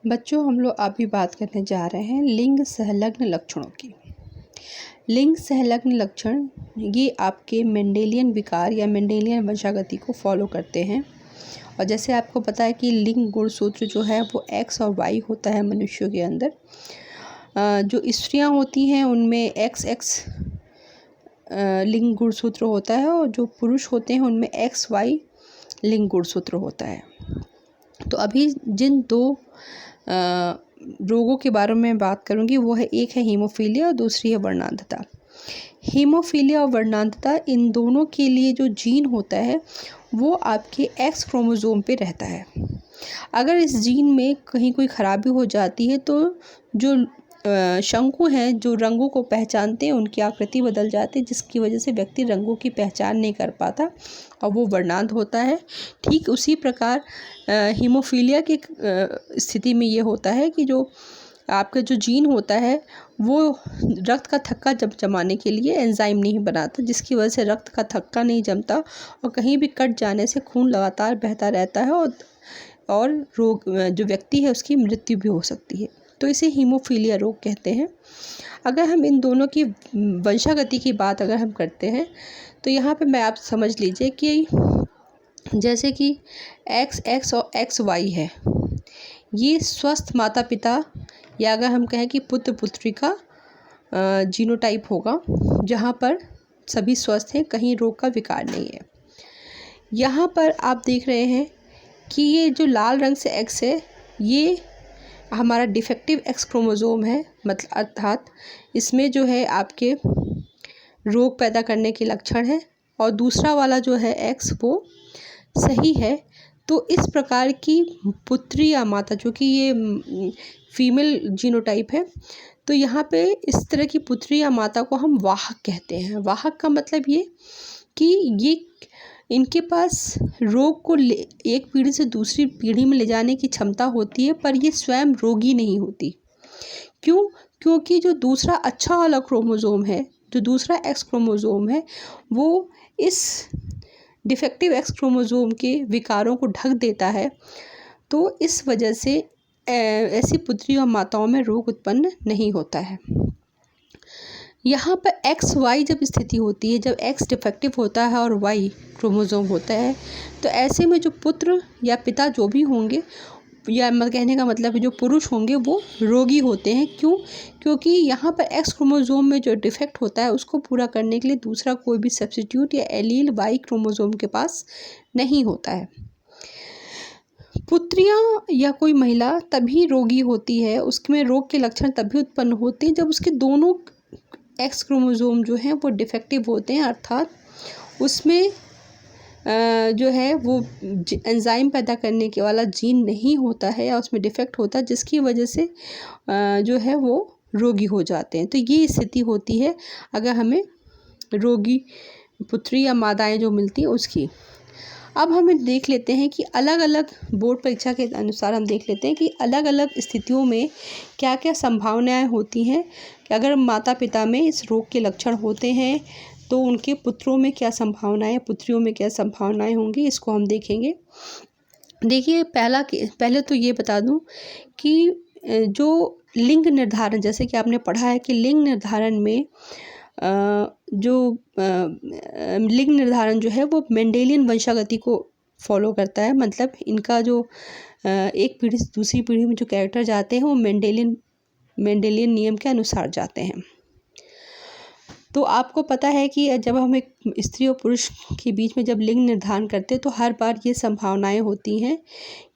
बच्चों, हम लोग अभी बात करने जा रहे हैं लिंग सहलग्न लक्षणों की। लिंग सहलग्न लक्षण ये आपके मेंडेलियन विकार या मेंडेलियन वंशागति को फॉलो करते हैं। और जैसे आपको पता है कि लिंग गुणसूत्र जो है वो एक्स और वाई होता है मनुष्यों के अंदर। जो स्त्रियां होती हैं उनमें एक्स एक्स लिंग गुणसूत्र होता है और जो पुरुष होते हैं उनमें एक्स वाई लिंग गुणसूत्र होता है। तो अभी जिन दो रोगों के बारे में बात करूंगी वो है, एक है हीमोफीलिया और दूसरी है वर्णांधता। हीमोफीलिया और वर्णांधता, इन दोनों के लिए जो जीन होता है वो आपके एक्स क्रोमोसोम पे रहता है। अगर इस जीन में कहीं कोई खराबी हो जाती है तो जो शंकु हैं जो रंगों को पहचानते हैं उनकी आकृति बदल जाती है, जिसकी वजह से व्यक्ति रंगों की पहचान नहीं कर पाता और वो वर्णांध होता है। ठीक उसी प्रकार हीमोफीलिया की स्थिति में ये होता है कि जो आपका जो जीन होता है वो रक्त का थक्का जमाने के लिए एंजाइम नहीं बनाता, जिसकी वजह से रक्त का थक्का नहीं जमता और कहीं भी कट जाने से खून लगातार बहता रहता है और रोग जो व्यक्ति है उसकी मृत्यु भी हो सकती है। तो इसे हीमोफीलिया रोग कहते हैं। अगर हम इन दोनों की वंशागति की बात अगर हम करते हैं तो यहाँ पे मैं आप समझ लीजिए कि जैसे कि एक्स एक्स और एक्स वाई है, ये स्वस्थ माता पिता या अगर हम कहें कि पुत्र पुत्री का जीनोटाइप होगा, जहाँ पर सभी स्वस्थ हैं, कहीं रोग का विकार नहीं है। यहाँ पर आप देख रहे हैं कि ये जो लाल रंग से एक्स है ये हमारा डिफेक्टिव एक्स क्रोमोसोम है, मतलब अर्थात इसमें जो है आपके रोग पैदा करने के लक्षण है, और दूसरा वाला जो है एक्स वो सही है। तो इस प्रकार की पुत्री या माता, जो कि ये फीमेल जीनोटाइप है, तो यहाँ पे इस तरह की पुत्री या माता को हम वाहक कहते हैं। वाहक का मतलब ये कि ये इनके पास रोग को एक पीढ़ी से दूसरी पीढ़ी में ले जाने की क्षमता होती है, पर ये स्वयं रोगी नहीं होती। क्यों? क्योंकि जो दूसरा अच्छा वाला क्रोमोसोम है, जो दूसरा एक्स क्रोमोसोम है, वो इस डिफेक्टिव एक्स क्रोमोसोम के विकारों को ढक देता है। तो इस वजह से ऐसी पुत्री और माताओं में रोग उत्पन्न नहीं होता है। यहाँ पर एक्स वाई जब स्थिति होती है, जब एक्स डिफेक्टिव होता है और वाई क्रोमोसोम होता है, तो ऐसे में जो पुत्र या पिता जो भी होंगे, या कहने का मतलब है जो पुरुष होंगे, वो रोगी होते हैं। क्यों? क्योंकि यहाँ पर एक्स क्रोमोसोम में जो डिफेक्ट होता है उसको पूरा करने के लिए दूसरा कोई भी सब्स्टिट्यूट या एलील वाई क्रोमोसोम के पास नहीं होता है। पुत्रियाँ या कोई महिला तभी रोगी होती है, उसमें रोग के लक्षण तभी उत्पन्न होते हैं जब उसके दोनों एक्स क्रोमोसोम जो हैं वो डिफेक्टिव होते हैं, अर्थात उसमें जो है वो एंजाइम पैदा करने के वाला जीन नहीं होता है या उसमें डिफेक्ट होता है, जिसकी वजह से जो है वो रोगी हो जाते हैं। तो ये स्थिति होती है अगर हमें रोगी पुत्री या माताएं जो मिलती हैं उसकी। अब हम देख लेते हैं कि अलग अलग बोर्ड परीक्षा के अनुसार हम देख लेते हैं कि अलग अलग स्थितियों में क्या क्या संभावनाएं होती हैं कि अगर माता पिता में इस रोग के लक्षण होते हैं तो उनके पुत्रों में क्या संभावनाएं, पुत्रियों में क्या संभावनाएं होंगी, इसको हम देखेंगे। देखिए, पहले तो ये बता दूं कि जो लिंग निर्धारण, जैसे कि आपने पढ़ा है कि लिंग निर्धारण में लिंग निर्धारण जो है वो मेंडेलियन वंशागति को फॉलो करता है। मतलब इनका जो एक पीढ़ी से दूसरी पीढ़ी में जो कैरेक्टर जाते हैं वो मेंडेलियन नियम के अनुसार जाते हैं। तो आपको पता है कि जब हम एक स्त्री और पुरुष के बीच में जब लिंग निर्धारण करते हैं तो हर बार ये संभावनाएं होती हैं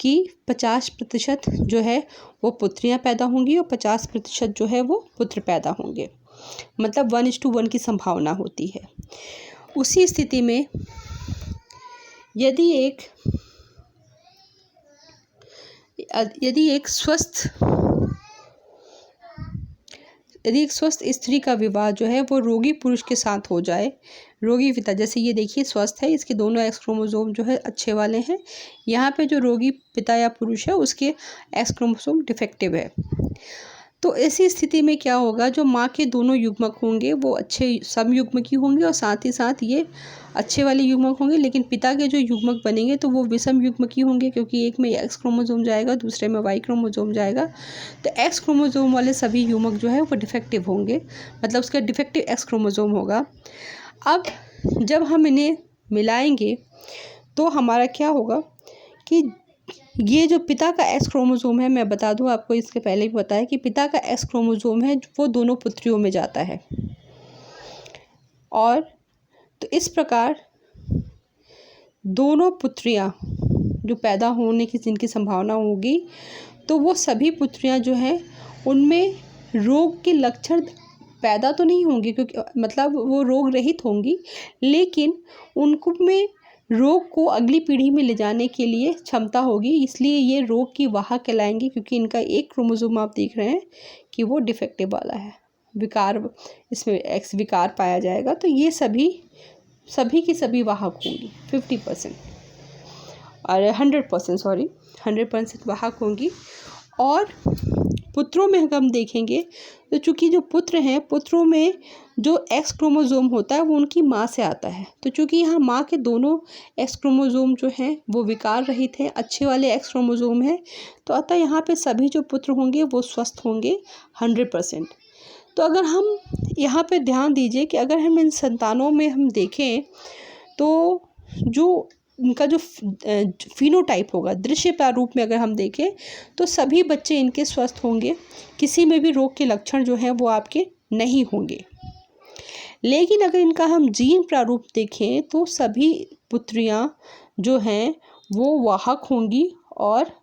कि 50% जो है वो पुत्रियां पैदा होंगी और 50% जो है वो पुत्र पैदा होंगे, मतलब 1:1 की संभावना होती है। उसी स्थिति में यदि एक स्वस्थ स्त्री का विवाह जो है वो रोगी पुरुष के साथ हो जाए, रोगी पिता, जैसे ये देखिए स्वस्थ है, इसके दोनों एक्स क्रोमोसोम जो है अच्छे वाले हैं, यहाँ पे जो रोगी पिता या पुरुष है उसके एक्स क्रोमोसोम डिफेक्टिव है। तो ऐसी स्थिति में क्या होगा, जो माँ के दोनों युग्मक होंगे वो अच्छे समयुग्मकी होंगे और साथ ही साथ ये अच्छे वाले युग्मक होंगे, लेकिन पिता के जो युग्मक बनेंगे तो वो विषम युग्मकी होंगे, क्योंकि एक में एक्स क्रोमोसोम जाएगा, दूसरे में वाई क्रोमोसोम जाएगा। तो एक्स क्रोमोसोम वाले सभी युग्मक जो है वो डिफेक्टिव होंगे, मतलब उसका डिफेक्टिव एक्स क्रोमोसोम होगा। अब जब हम इन्हें मिलाएंगे तो हमारा क्या होगा कि ये जो पिता का एक्स क्रोमोसोम है, मैं बता दूं आपको, इसके पहले भी बताया कि पिता का एक्स क्रोमोसोम है वो दोनों पुत्रियों में जाता है, और तो इस प्रकार दोनों पुत्रियां जो पैदा होने की जिनकी संभावना होगी, तो वो सभी पुत्रियां जो हैं उनमें रोग के लक्षण पैदा तो नहीं होंगे, क्योंकि मतलब वो रोग रहित होंगी, लेकिन उनको में रोग को अगली पीढ़ी में ले जाने के लिए क्षमता होगी, इसलिए ये रोग की वाहक कहलाएंगे, क्योंकि इनका एक क्रोमोसोम आप देख रहे हैं कि वो डिफेक्टिव वाला है, विकार, इसमें एक्स विकार पाया जाएगा। तो ये सभी की सभी वाहक होंगी 50% और 100% वाहक होंगी। और पुत्रों में अगर हम देखेंगे तो चूँकि जो पुत्र हैं, पुत्रों में जो एक्स क्रोमोसोम होता है वो उनकी माँ से आता है, तो चूँकि यहाँ माँ के दोनों एक्स क्रोमोसोम जो हैं वो विकार रहित हैं, अच्छे वाले एक्स क्रोमोसोम हैं, तो अतः यहाँ पे सभी जो पुत्र होंगे वो स्वस्थ होंगे 100%। तो अगर हम यहाँ पे ध्यान दीजिए कि अगर हम इन संतानों में हम देखें तो जो इनका जो फिनोटाइप होगा, दृश्य प्रारूप में अगर हम देखें तो सभी बच्चे इनके स्वस्थ होंगे, किसी में भी रोग के लक्षण जो हैं वो आपके नहीं होंगे। लेकिन अगर इनका हम जीन प्रारूप देखें तो सभी पुत्रियां जो हैं वो वाहक होंगी और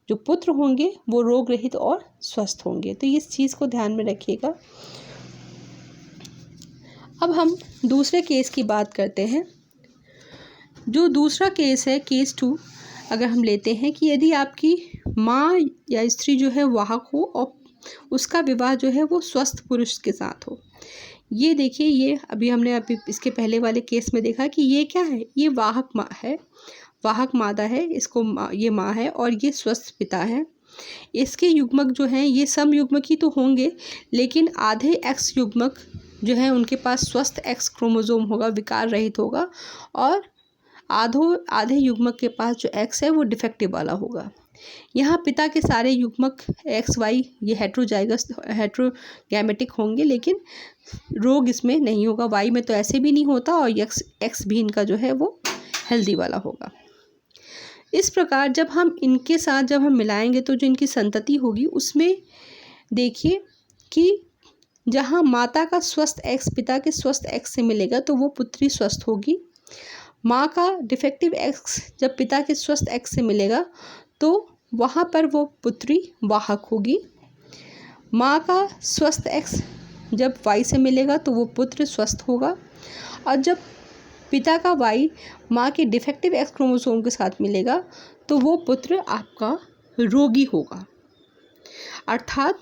जो पुत्र होंगे वो रोग रहित और स्वस्थ होंगे। तो इस चीज़ को ध्यान में रखिएगा। अब हम दूसरे केस की बात करते हैं। जो दूसरा केस है, केस 2, अगर हम लेते हैं कि यदि आपकी माँ या स्त्री जो है वाहक हो और उसका विवाह जो है वो स्वस्थ पुरुष के साथ हो। ये देखिए, ये हमने इसके पहले वाले केस में देखा कि ये क्या है, ये वाहक माँ है, वाहक मादा है, इसको ये माँ है और ये स्वस्थ पिता है। इसके युग्मक जो हैं ये सम युग्मक ही तो होंगे, लेकिन आधे एक्स युग्मक जो है उनके पास स्वस्थ एक्स क्रोमोसोम होगा, विकार रहित होगा, और आधे युग्मक के पास जो एक्स है वो डिफेक्टिव वाला होगा। यहाँ पिता के सारे युग्मक एक्स वाई ये हेट्रोगैमेटिक होंगे, लेकिन रोग इसमें नहीं होगा, वाई में तो ऐसे भी नहीं होता, और एक्स भी इनका जो है वो हेल्दी वाला होगा। इस प्रकार जब हम इनके साथ जब हम मिलाएंगे तो जो इनकी संतति होगी उसमें देखिए कि जहाँ माता का स्वस्थ एक्स पिता के स्वस्थ एक्स से मिलेगा तो वो पुत्री स्वस्थ होगी। माँ का डिफेक्टिव एक्स जब पिता के स्वस्थ एक्स से मिलेगा तो वहाँ पर वो पुत्री वाहक होगी। माँ का स्वस्थ एक्स जब वाई से मिलेगा तो वो पुत्र स्वस्थ होगा, और जब पिता का वाई माँ के डिफेक्टिव एक्स क्रोमोसोम के साथ मिलेगा तो वो पुत्र आपका रोगी होगा। अर्थात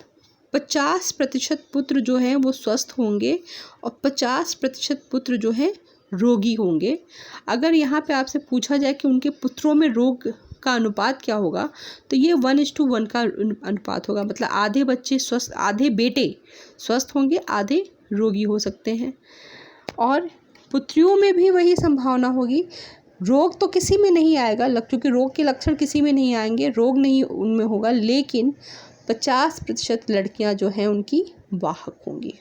50% पुत्र जो हैं वो स्वस्थ होंगे और 50% पुत्र जो हैं रोगी होंगे। अगर यहाँ पे आपसे पूछा जाए कि उनके पुत्रों में रोग का अनुपात क्या होगा, तो ये 1:1 का अनुपात होगा, मतलब आधे बच्चे स्वस्थ, आधे बेटे स्वस्थ होंगे, आधे रोगी हो सकते हैं। और पुत्रियों में भी वही संभावना होगी, रोग तो किसी में नहीं आएगा, क्योंकि रोग के लक्षण किसी में नहीं आएंगे, रोग नहीं उनमें होगा, लेकिन 50% लड़कियां जो हैं उनकी वाहक होंगी।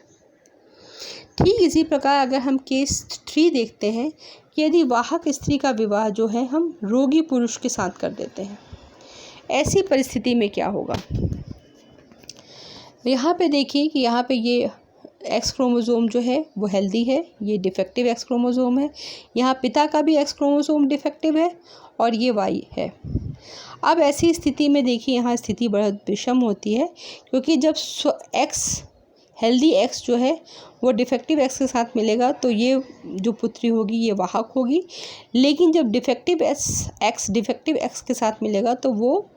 ठीक इसी प्रकार अगर हम केस 3 देखते हैं कि यदि वाहक स्त्री का विवाह जो है हम रोगी पुरुष के साथ कर देते हैं, ऐसी परिस्थिति में क्या होगा। यहाँ पे देखिए कि यहाँ पे ये एक्स क्रोमोसोम जो है वो हेल्दी है, ये डिफेक्टिव एक्स क्रोमोसोम है। यहाँ पिता का भी एक्स क्रोमोसोम डिफेक्टिव है और ये वाई है। अब ऐसी स्थिति में देखिए यहाँ स्थिति बहुत विषम होती है, क्योंकि जब एक्स हेल्दी एक्स जो है वो डिफेक्टिव एक्स के साथ मिलेगा तो ये जो पुत्री होगी ये वाहक होगी, लेकिन जब डिफेक्टिव एक्स के साथ मिलेगा तो वो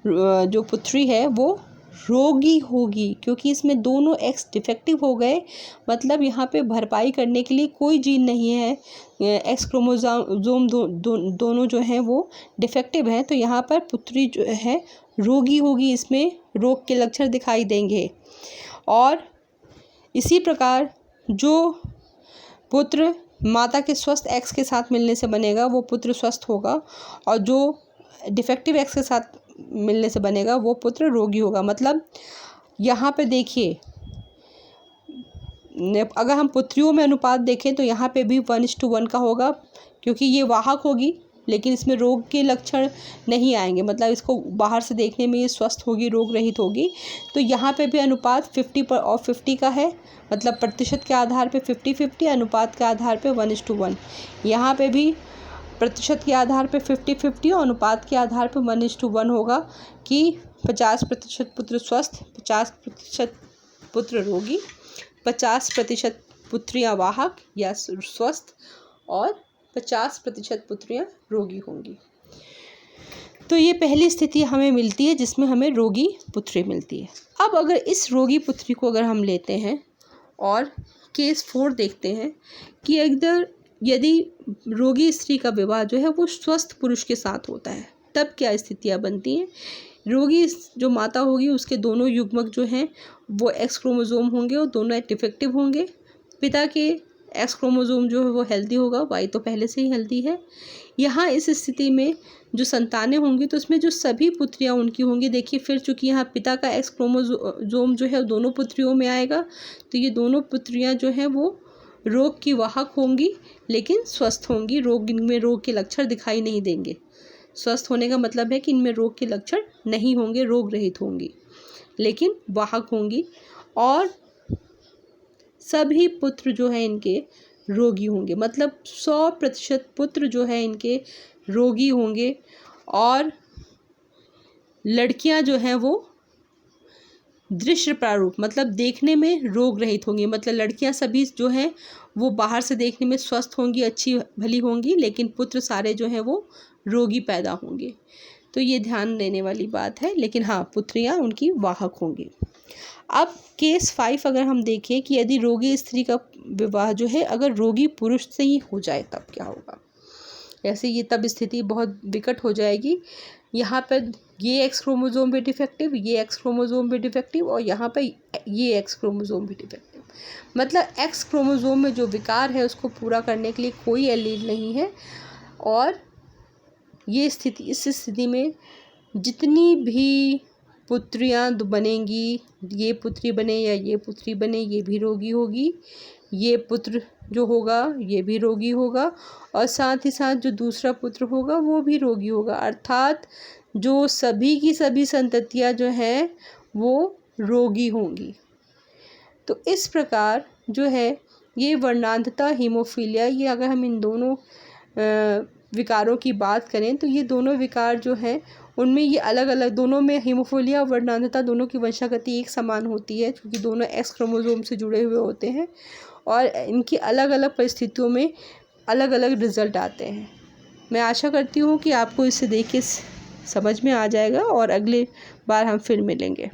जो पुत्री है वो रोगी होगी, क्योंकि इसमें दोनों एक्स डिफेक्टिव हो गए, मतलब यहाँ पे भरपाई करने के लिए कोई जीन नहीं है, एक्स क्रोमोसोम दोनों जो हैं वो डिफेक्टिव हैं, तो यहाँ पर पुत्री जो है रोगी होगी, इसमें रोग के लक्षण दिखाई देंगे। और इसी प्रकार जो पुत्र माता के स्वस्थ एक्स के साथ मिलने से बनेगा वो पुत्र स्वस्थ होगा, और जो डिफेक्टिव एक्स के साथ मिलने से बनेगा वो पुत्र रोगी होगा। मतलब यहाँ पे देखिए, अगर हम पुत्रियों में अनुपात देखें तो यहाँ पे भी 1:1 का होगा, क्योंकि ये वाहक होगी लेकिन इसमें रोग के लक्षण नहीं आएंगे। मतलब इसको बाहर से देखने में ये स्वस्थ होगी, रोग रहित होगी। तो यहाँ पे भी अनुपात 50 का है, मतलब प्रतिशत के आधार पे 50-50, अनुपात के आधार पे 1:1। यहाँ पे भी प्रतिशत के आधार पे 50-50 और अनुपात के आधार पे 1:1 होगा कि 50% पुत्र स्वस्थ, 50% पुत्र रोगी, 50% पुत्रियाँ वाहक या स्वस्थ और 50% पुत्रियाँ रोगी होंगी। तो ये पहली स्थिति हमें मिलती है जिसमें हमें रोगी पुत्री मिलती है। अब अगर इस रोगी पुत्री को अगर हम लेते हैं और केस 4 देखते हैं कि अगर यदि रोगी स्त्री का विवाह जो है वो स्वस्थ पुरुष के साथ होता है, तब क्या स्थितियाँ बनती हैं। रोगी जो माता होगी उसके दोनों युग्मक जो हैं वो एक्स क्रोमोसोम होंगे और दोनों डिफेक्टिव होंगे। पिता के एक्स क्रोमोसोम जो है वो हेल्दी होगा, वाई तो पहले से ही हेल्दी है। यहाँ इस स्थिति में जो संतानें होंगी तो उसमें जो सभी पुत्रियाँ उनकी होंगी, देखिए फिर चूँकि यहाँ पिता का एक्स क्रोमोसोम जो है दोनों पुत्रियों में आएगा, तो ये दोनों पुत्रियाँ जो हैं वो रोग की वाहक होंगी लेकिन स्वस्थ होंगी। इनमें रोग के लक्षण दिखाई नहीं देंगे। स्वस्थ होने का मतलब है कि इनमें रोग के लक्षण नहीं होंगे, रोग रहित होंगी लेकिन वाहक होंगी। और सभी पुत्र जो है इनके रोगी होंगे, मतलब 100% पुत्र जो है इनके रोगी होंगे। और लड़कियां जो हैं वो दृश्य प्रारूप, मतलब देखने में रोग रहित होंगी। मतलब लड़कियां सभी जो हैं वो बाहर से देखने में स्वस्थ होंगी, अच्छी भली होंगी, लेकिन पुत्र सारे जो हैं वो रोगी पैदा होंगे। तो ये ध्यान देने वाली बात है। लेकिन हाँ, पुत्रियां उनकी वाहक होंगी। अब केस 5 अगर हम देखें कि यदि रोगी स्त्री का विवाह जो है अगर रोगी पुरुष से ही हो जाए तब क्या होगा। ऐसे ये तब स्थिति बहुत विकट हो जाएगी। यहाँ पर ये एक्स क्रोमोसोम भी डिफेक्टिव, ये एक्स क्रोमोसोम भी डिफेक्टिव और यहाँ पर ये एक्स क्रोमोसोम भी डिफेक्टिव। मतलब एक्स क्रोमोसोम में जो विकार है उसको पूरा करने के लिए कोई एलील नहीं है। और ये स्थिति, इस स्थिति में जितनी भी पुत्रियाँ बनेंगी, ये पुत्री बने या ये पुत्री बने, ये भी रोगी होगी। ये पुत्र जो होगा ये भी रोगी होगा और साथ ही साथ जो दूसरा पुत्र होगा वो भी रोगी होगा। अर्थात जो सभी की सभी संततियाँ जो हैं वो रोगी होंगी। तो इस प्रकार जो है ये वर्णांधता, हीमोफीलिया, ये अगर हम इन दोनों विकारों की बात करें तो ये दोनों विकार जो हैं उनमें ये अलग अलग, दोनों में हीमोफीलिया और वर्णांधता दोनों की वंशागति एक समान होती है, क्योंकि दोनों एक्स क्रोमोसोम से जुड़े हुए होते हैं और इनकी अलग अलग परिस्थितियों में अलग अलग रिजल्ट आते हैं। मैं आशा करती हूँ कि आपको इसे देख के समझ में आ जाएगा और अगले बार हम फिर मिलेंगे।